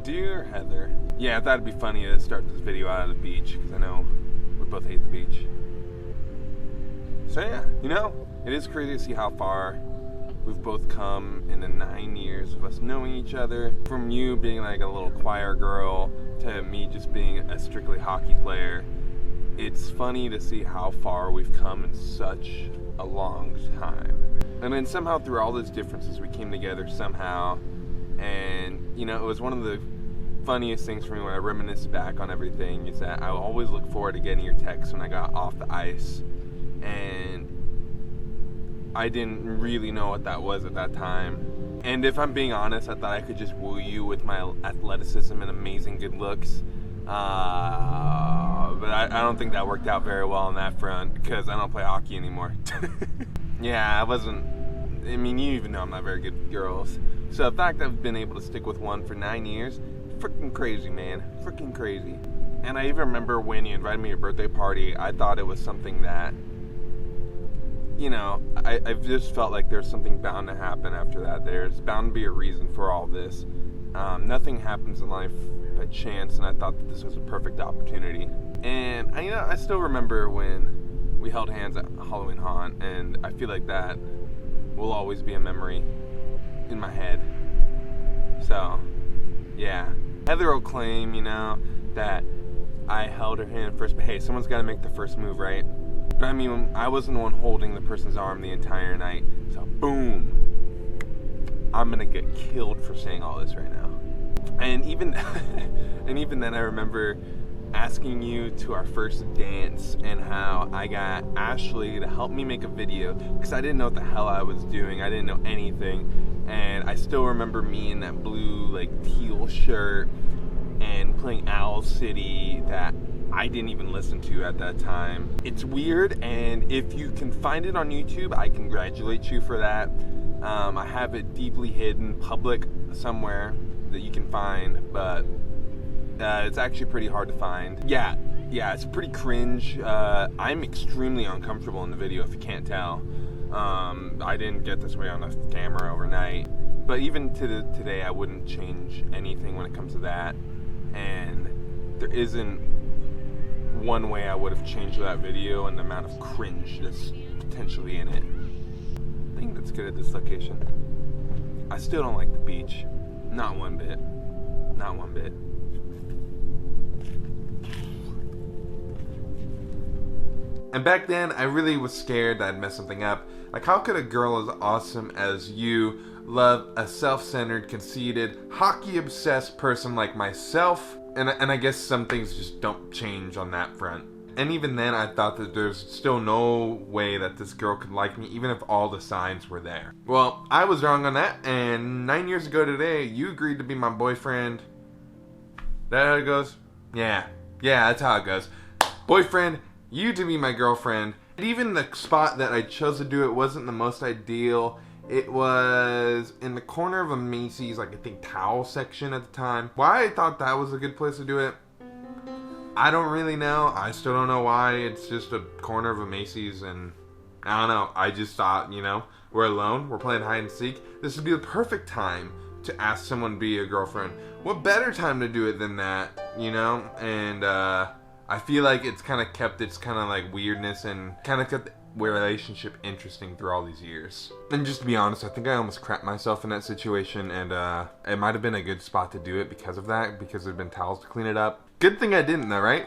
Dear Heather, yeah, I thought it'd be funny to start this video out at the beach, because I know we both hate the beach. So yeah, it is crazy to see how far we've both come in the 9 years of us knowing each other. From you being like a little choir girl to me just being a strictly hockey player. It's funny to see how far we've come in such a long time. And then somehow through all those differences we came together somehow. And it was one of the funniest things for me when I reminisce back on everything is that I always look forward to getting your text when I got off the ice. And I didn't really know what that was at that time. And if I'm being honest, I thought I could just woo you with my athleticism and amazing good looks. But I don't think that worked out very well on that front because I don't play hockey anymore. Yeah, I mean, you even know I'm not very good with girls. So the fact that I've been able to stick with one for 9 years, freaking crazy, man. Freaking crazy. And I even remember when you invited me to your birthday party, I thought it was something that, I've just felt like there's something bound to happen after that. There's bound to be a reason for all this. Nothing happens in life by chance, and I thought that this was a perfect opportunity. And I still remember when we held hands at Halloween Haunt, and I feel like that will always be a memory in my head. So, yeah. Heather will claim, that I held her hand first, but hey, someone's got to make the first move, right? But I mean, I wasn't the one holding the person's arm the entire night, so boom. I'm gonna get killed for saying all this right now. And even then I remember asking you to our first dance and how I got Ashley to help me make a video because I didn't know what the hell I was doing. I didn't know anything. And I still remember me in that blue teal shirt and playing Owl City that I didn't even listen to at that time. It's weird, and if you can find it on YouTube, I congratulate you for that. I have it deeply hidden, public somewhere that you can find, but it's actually pretty hard to find. Yeah, it's pretty cringe. I'm extremely uncomfortable in the video, if you can't tell. I didn't get this way on a camera overnight, but even to today, I wouldn't change anything when it comes to that. And there isn't one way I would have changed that video and the amount of cringe that's potentially in it. I think that's good at this location. I still don't like the beach. Not one bit. Not one bit. And back then, I really was scared that I'd mess something up. Like, how could a girl as awesome as you love a self-centered, conceited, hockey-obsessed person like myself? And I guess some things just don't change on that front. And even then, I thought that there's still no way that this girl could like me, even if all the signs were there. Well, I was wrong on that, and 9 years ago today, you agreed to be my boyfriend. That how it goes? Yeah, that's how it goes. Boyfriend, you to be my girlfriend. And even the spot that I chose to do it wasn't the most ideal. It was in the corner of a Macy's, I think, towel section at the time. Why I thought that was a good place to do it, I don't really know. I still don't know why. It's just a corner of a Macy's, and I don't know. I just thought, we're alone. We're playing hide and seek. This would be the perfect time to ask someone to be a girlfriend. What better time to do it than that, And I feel like it's kind of kept its kind of weirdness and kind of kept the relationship interesting through all these years. And just to be honest, I think I almost crapped myself in that situation, and it might have been a good spot to do it because of that, because there'd been towels to clean it up. Good thing I didn't though, right?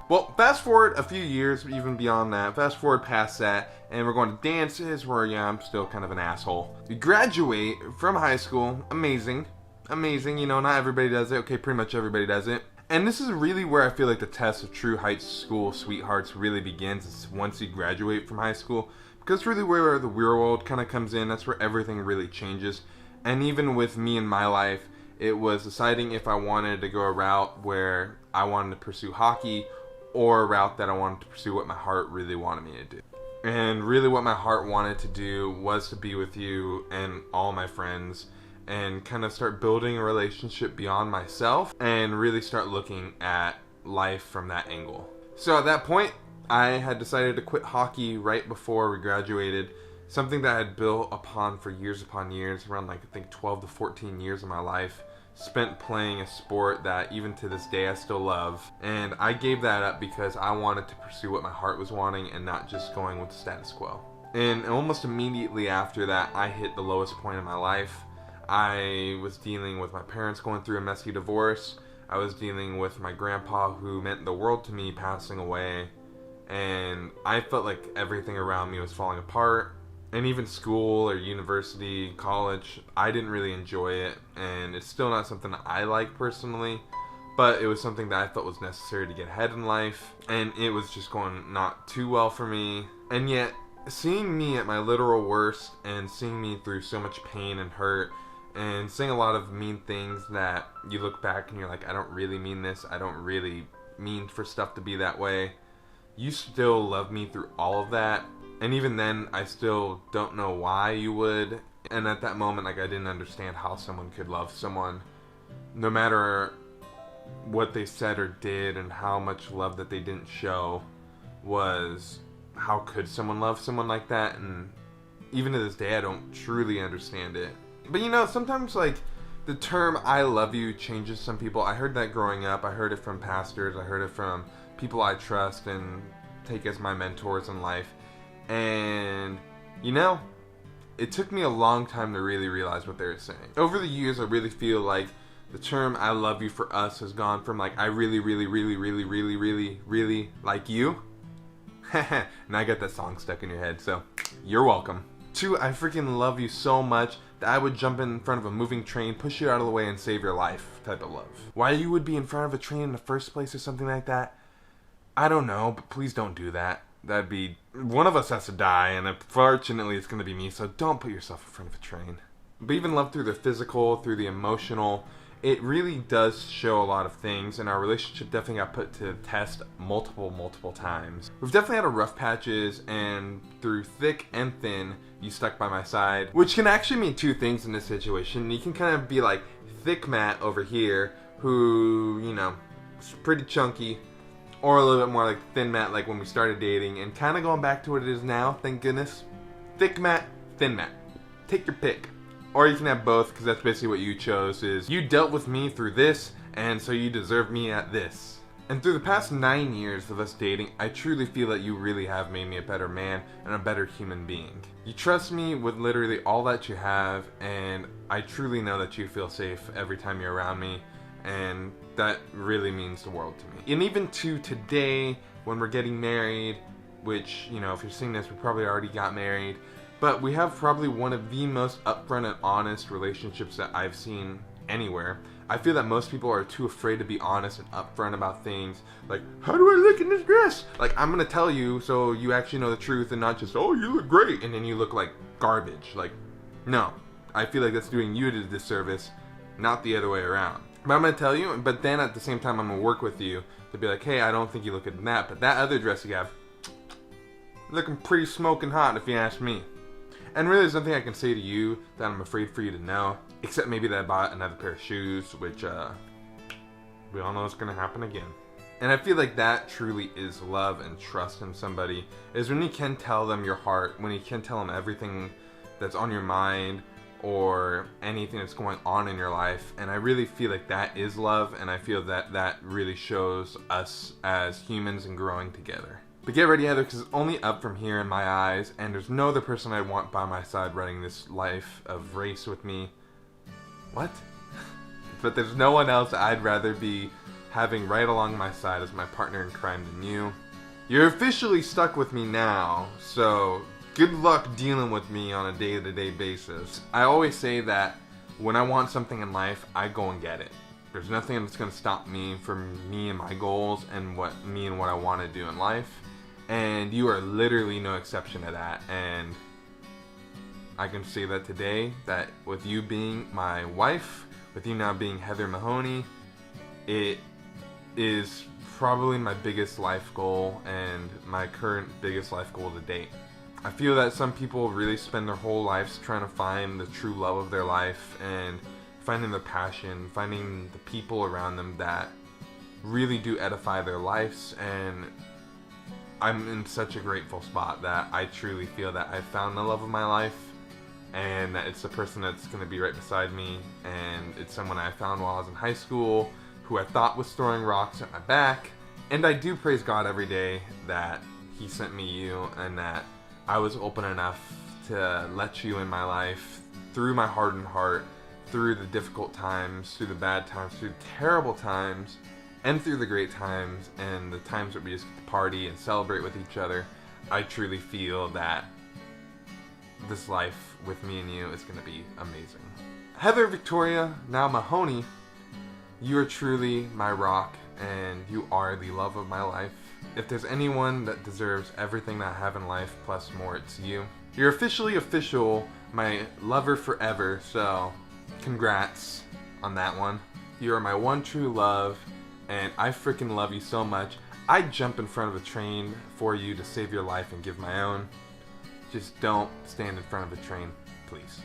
Well, fast forward a few years, even beyond that, fast forward past that, and we're going to dances where, I'm still kind of an asshole. We graduate from high school, amazing, not everybody does it, okay, pretty much everybody does it. And this is really where I feel like the test of true high school sweethearts really begins, is once you graduate from high school. Because it's really where the real world kind of comes in, that's where everything really changes. And even with me in my life, it was deciding if I wanted to go a route where I wanted to pursue hockey, or a route that I wanted to pursue what my heart really wanted me to do. And really what my heart wanted to do was to be with you and all my friends, and kind of start building a relationship beyond myself, and really start looking at life from that angle. So at that point, I had decided to quit hockey right before we graduated, something that I had built upon for years upon years, around 12 to 14 years of my life, spent playing a sport that even to this day I still love. And I gave that up because I wanted to pursue what my heart was wanting and not just going with the status quo. And almost immediately after that, I hit the lowest point in my life. I was dealing with my parents going through a messy divorce. I was dealing with my grandpa, who meant the world to me, passing away. And I felt like everything around me was falling apart. And even school or university, college, I didn't really enjoy it. And it's still not something I like personally. But it was something that I felt was necessary to get ahead in life. And it was just going not too well for me. And yet, seeing me at my literal worst and seeing me through so much pain and hurt and saying a lot of mean things that you look back and you're like, I don't really mean this. I don't really mean for stuff to be that way. You still love me through all of that. And even then, I still don't know why you would. And at that moment, like, I didn't understand how someone could love someone. No matter what they said or did and how much love that they didn't show, was how could someone love someone like that? And even to this day, I don't truly understand it. But you know, sometimes like the term I love you changes some people. I heard that growing up. I heard it from pastors. I heard it from people I trust and take as my mentors in life. And you know, it took me a long time to really realize what they were saying. Over the years, I really feel like the term I love you for us has gone from like, I really, really, really, really, really, really, really like you. And I got that song stuck in your head, so you're welcome. To, I freaking love you so much that I would jump in front of a moving train, push you out of the way, and save your life type of love. Why you would be in front of a train in the first place or something like that, I don't know, but please don't do that. That'd be, one of us has to die, and unfortunately it's going to be me, so don't put yourself in front of a train. But even love through the physical, through the emotional, it really does show a lot of things, and our relationship definitely got put to the test multiple times. We've definitely had our rough patches, and through thick and thin, you stuck by my side, which can actually mean two things in this situation. You can kind of be like thick Matt over here, who, you know, is pretty chunky, or a little bit more like thin Matt, like when we started dating, and kind of going back to what it is now, thank goodness. Thick Matt, thin Matt. Take your pick. Or you can have both, because that's basically what you chose, is you dealt with me through this, and so you deserve me at this. And through the past 9 years of us dating, I truly feel that you really have made me a better man and a better human being. You trust me with literally all that you have, and I truly know that you feel safe every time you're around me, and that really means the world to me. And even to today, when we're getting married, which, you know, if you're seeing this, we probably already got married, but we have probably one of the most upfront and honest relationships that I've seen anywhere. I feel that most people are too afraid to be honest and upfront about things. Like, how do I look in this dress? Like, I'm gonna tell you so you actually know the truth and not just, oh, you look great, and then you look like garbage. Like, no. I feel like that's doing you a disservice, not the other way around. But I'm gonna tell you, but then at the same time, I'm gonna work with you to be like, hey, I don't think you look good in that, but that other dress you have, looking pretty smoking hot if you ask me. And really, there's nothing I can say to you that I'm afraid for you to know, except maybe that I bought another pair of shoes, which we all know is going to happen again. And I feel like that truly is love and trust in somebody, is when you can tell them your heart, when you can tell them everything that's on your mind, or anything that's going on in your life. And I really feel like that is love, and I feel that that really shows us as humans and growing together. But get ready, Heather, because it's only up from here in my eyes, and there's no other person I want by my side running this life of race with me. What? But there's no one else I'd rather be having right along my side as my partner in crime than you. You're officially stuck with me now, so good luck dealing with me on a day-to-day basis. I always say that when I want something in life, I go and get it. There's nothing that's going to stop me from me and my goals and what I want to do in life. And you are literally no exception to that. And I can say that today, that with you being my wife, with you now being Heather Mahony, it is probably my biggest life goal and my current biggest life goal to date. I feel that some people really spend their whole lives trying to find the true love of their life and finding their passion, finding the people around them that really do edify their lives. And I'm in such a grateful spot that I truly feel that I found the love of my life, and that it's the person that's going to be right beside me, and it's someone I found while I was in high school who I thought was throwing rocks at my back. And I do praise God every day that He sent me you, and that I was open enough to let you in my life through my hardened heart, through the difficult times, through the bad times, through the terrible times, and through the great times, and the times that we just get to party and celebrate with each other. I truly feel that this life with me and you is going to be amazing. Heather Victoria, now Mahony, you are truly my rock, and you are the love of my life. If there's anyone that deserves everything that I have in life plus more, it's you. You're officially official, my lover forever, so congrats on that one. You are my one true love, and I freaking love you so much. I'd jump in front of a train for you to save your life and give my own. Just don't stand in front of a train, please.